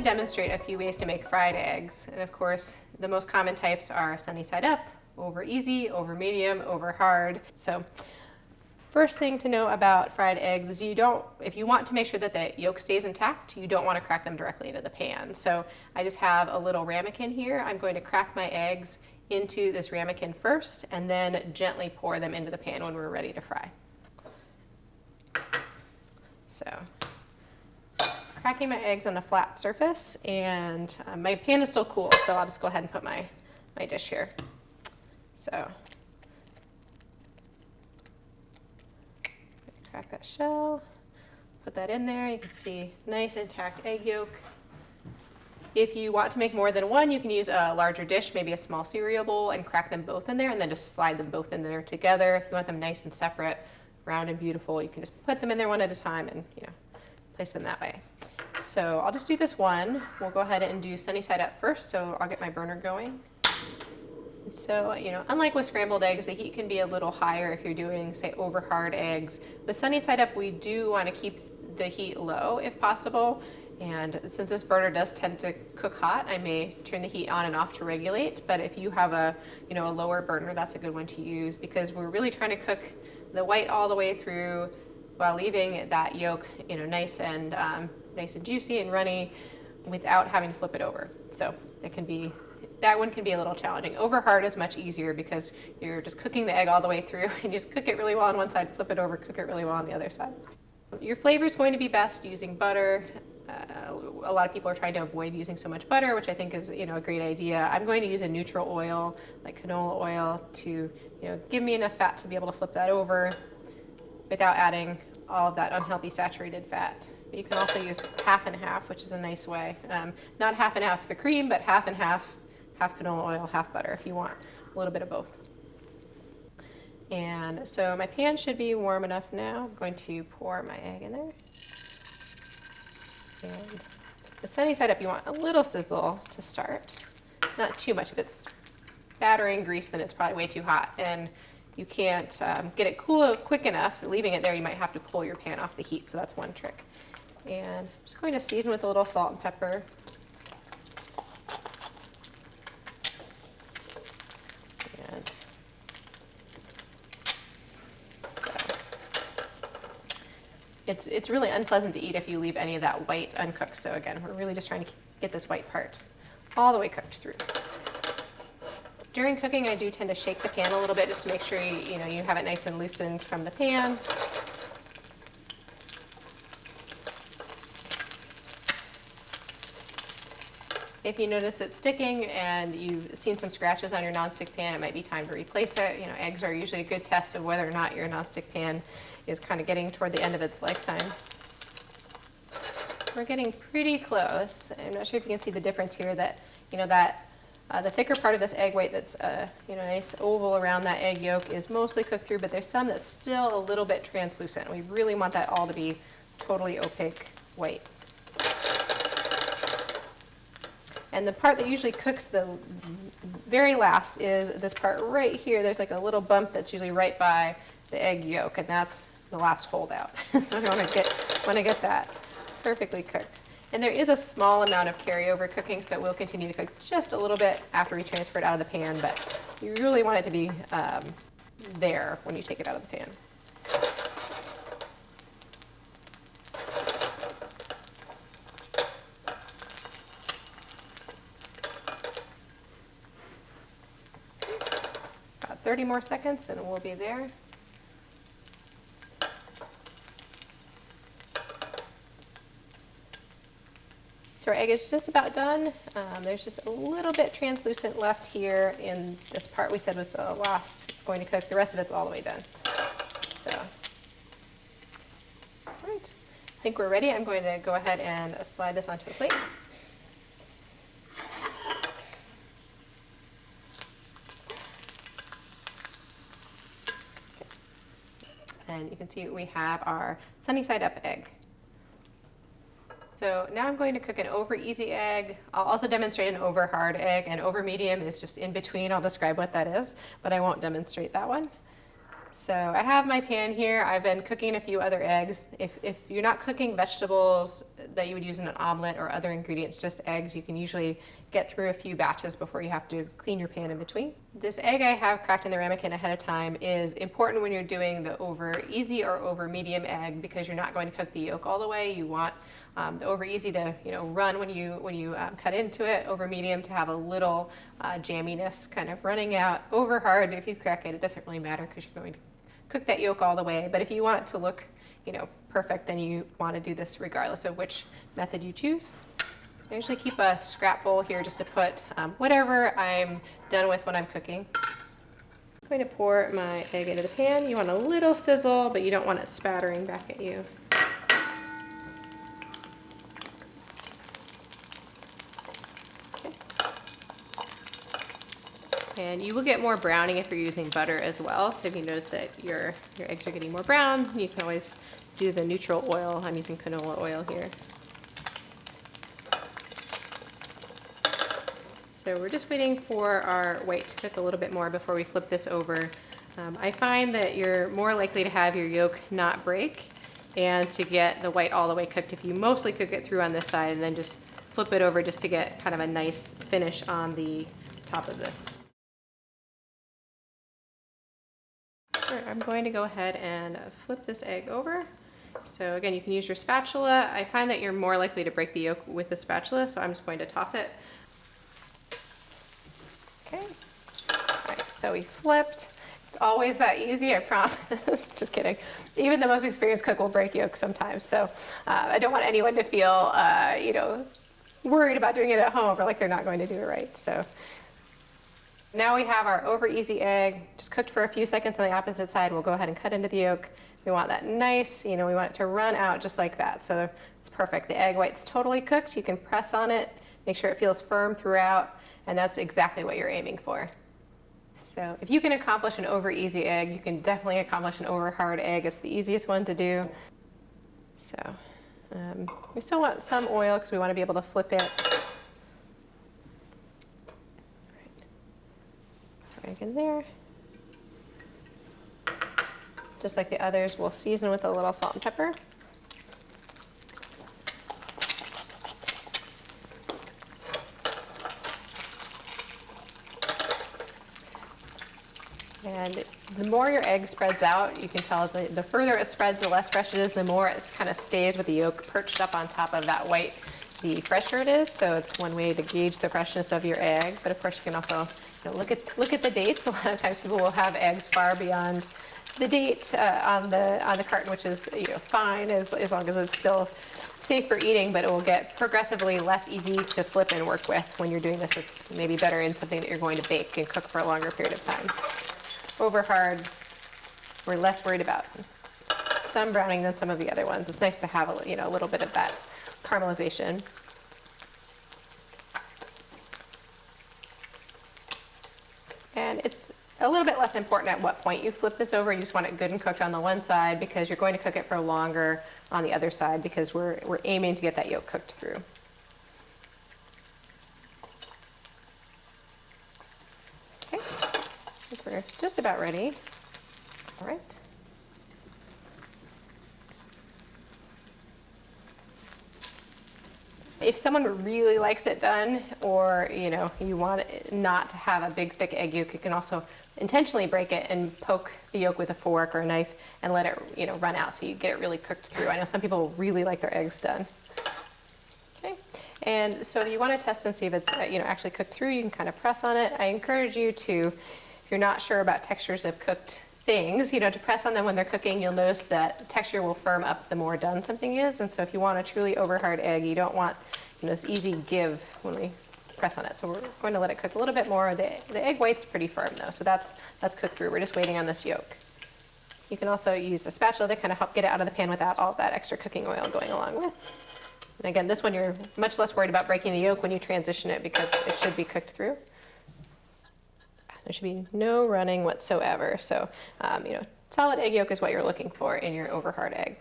demonstrate a few ways to make fried eggs. And of course, the most common types are sunny side up, over easy, over medium, over hard. So first thing to know about fried eggs is if you want to make sure that the yolk stays intact, you don't want to crack them directly into the pan. So I just have a little ramekin here. I'm going to crack my eggs into this ramekin first and then gently pour them into the pan when we're ready to fry. So cracking my eggs on a flat surface, and my pan is still cool, so I'll just go ahead and put my dish here. So crack that shell, put that in there. You can see nice intact egg yolk. If you want to make more than one, you can use a larger dish, maybe a small cereal bowl, and crack them both in there and then just slide them both in there together. If you want them nice and separate, round and beautiful, you can just put them in there one at a time and place them that way. So I'll just do this one. We'll go ahead and do sunny side up first, so I'll get my burner going. So, unlike with scrambled eggs, the heat can be a little higher if you're doing, say, over hard eggs. With sunny side up, we do want to keep the heat low if possible. And since this burner does tend to cook hot, I may turn the heat on and off to regulate. But if you have a lower burner, that's a good one to use, because we're really trying to cook the white all the way through while leaving that yolk, nice and juicy and runny without having to flip it over. So that one can be a little challenging. Over hard is much easier because you're just cooking the egg all the way through and you just cook it really well on one side, flip it over, cook it really well on the other side. Your flavor is going to be best using butter. A lot of people are trying to avoid using so much butter, which I think is a great idea. I'm going to use a neutral oil, like canola oil, to give me enough fat to be able to flip that over without adding all of that unhealthy saturated fat. But you can also use half and half, which is a nice way. Not half and half the cream, but half and half canola oil, half butter if you want a little bit of both. And so my pan should be warm enough now. I'm going to pour my egg in there. And the sunny side up, you want a little sizzle to start. Not too much. If it's battering grease, then it's probably way too hot. And you can't get it cool quick enough. Leaving it there, you might have to pull your pan off the heat, so that's one trick. And I'm just going to season with a little salt and pepper. And it's really unpleasant to eat if you leave any of that white uncooked. So again, we're really just trying to get this white part all the way cooked through. During cooking, I do tend to shake the pan a little bit just to make sure you have it nice and loosened from the pan. If you notice it sticking and you've seen some scratches on your nonstick pan, it might be time to replace it. Eggs are usually a good test of whether or not your nonstick pan is kind of getting toward the end of its lifetime. We're getting pretty close. I'm not sure if you can see the difference here that, the thicker part of this egg white that's, nice oval around that egg yolk is mostly cooked through, but there's some that's still a little bit translucent. We really want that all to be totally opaque white. And the part that usually cooks the very last is this part right here. There's like a little bump that's usually right by the egg yolk, and that's the last holdout. So we want to get that perfectly cooked. And there is a small amount of carryover cooking, so it will continue to cook just a little bit after we transfer it out of the pan, but you really want it to be there when you take it out of the pan. About 30 more seconds and we'll be there. So our egg is just about done. There's just a little bit translucent left here in this part we said was the last it's going to cook. The rest of it's all the way done. So, all right. I think we're ready. I'm going to go ahead and slide this onto a plate. And you can see we have our sunny side up egg. So now I'm going to cook an over easy egg. I'll also demonstrate an over hard egg, and over medium is just in between. I'll describe what that is, but I won't demonstrate that one. So I have my pan here. I've been cooking a few other eggs. If you're not cooking vegetables that you would use in an omelet or other ingredients, just eggs, you can usually get through a few batches before you have to clean your pan in between. This egg I have cracked in the ramekin ahead of time is important when you're doing the over easy or over medium egg, because you're not going to cook the yolk all the way. You want the over easy to run when you cut into it. Over medium to have a little jamminess kind of running out. Over hard, if you crack it, it doesn't really matter because you're going to cook that yolk all the way. But if you want it to look perfect, then you want to do this regardless of which method you choose. I usually keep a scrap bowl here just to put whatever I'm done with when I'm cooking. I'm going to pour my egg into the pan. You want a little sizzle, but you don't want it spattering back at you. And you will get more browning if you're using butter as well. So if you notice that your eggs are getting more brown, you can always do the neutral oil. I'm using canola oil here. So we're just waiting for our white to cook a little bit more before we flip this over. I find that you're more likely to have your yolk not break and to get the white all the way cooked if you mostly cook it through on this side and then just flip it over just to get kind of a nice finish on the top of this. I'm going to go ahead and flip this egg over. So again, you can use your spatula. I find that you're more likely to break the yolk with the spatula, so I'm just going to toss it. Okay. All right, so we flipped. It's always that easy, I promise. Just kidding. Even the most experienced cook will break yolk sometimes. So I don't want anyone to feel, worried about doing it at home or like they're not going to do it right. So now we have our over easy egg, just cooked for a few seconds on the opposite side. We'll go ahead and cut into the yolk. We want that nice, we want it to run out just like that. So it's perfect. The egg white's totally cooked. You can press on it, make sure it feels firm throughout, and that's exactly what you're aiming for. So if you can accomplish an over easy egg, you can definitely accomplish an over hard egg. It's the easiest one to do. So we still want some oil because we want to be able to flip it. Egg in there. Just like the others, we'll season with a little salt and pepper. And the more your egg spreads out, you can tell the further it spreads, the less fresh it is, the more it kind of stays with the yolk perched up on top of that white, the fresher it is. So it's one way to gauge the freshness of your egg. But of course you can also look at the dates. A lot of times people will have eggs far beyond the date on the carton, which is fine as long as it's still safe for eating, but it will get progressively less easy to flip and work with when you're doing this. It's maybe better in something that you're going to bake and cook for a longer period of time. Over hard, we're less worried about some browning than some of the other ones. It's nice to have a little bit of that caramelization. And it's a little bit less important at what point you flip this over. You just want it good and cooked on the one side because you're going to cook it for longer on the other side because we're aiming to get that yolk cooked through. Okay, I think we're just about ready. All right. If someone really likes it done, or you want it not to have a big thick egg yolk, you can also intentionally break it and poke the yolk with a fork or a knife and let it run out so you get it really cooked through. I know some people really like their eggs done. Okay, and so if you want to test and see if it's actually cooked through, you can kind of press on it. I encourage you to, if you're not sure about textures of cooked things, to press on them when they're cooking. You'll notice that texture will firm up the more done something is. And so if you want a truly over hard egg, you don't want this easy give when we press on it. So we're going to let it cook a little bit more. The egg white's pretty firm though, so that's cooked through. We're just waiting on this yolk. You can also use a spatula to kind of help get it out of the pan without all that extra cooking oil going along with. And again, this one you're much less worried about breaking the yolk when you transition it because it should be cooked through. There should be no running whatsoever. So, solid egg yolk is what you're looking for in your over hard egg.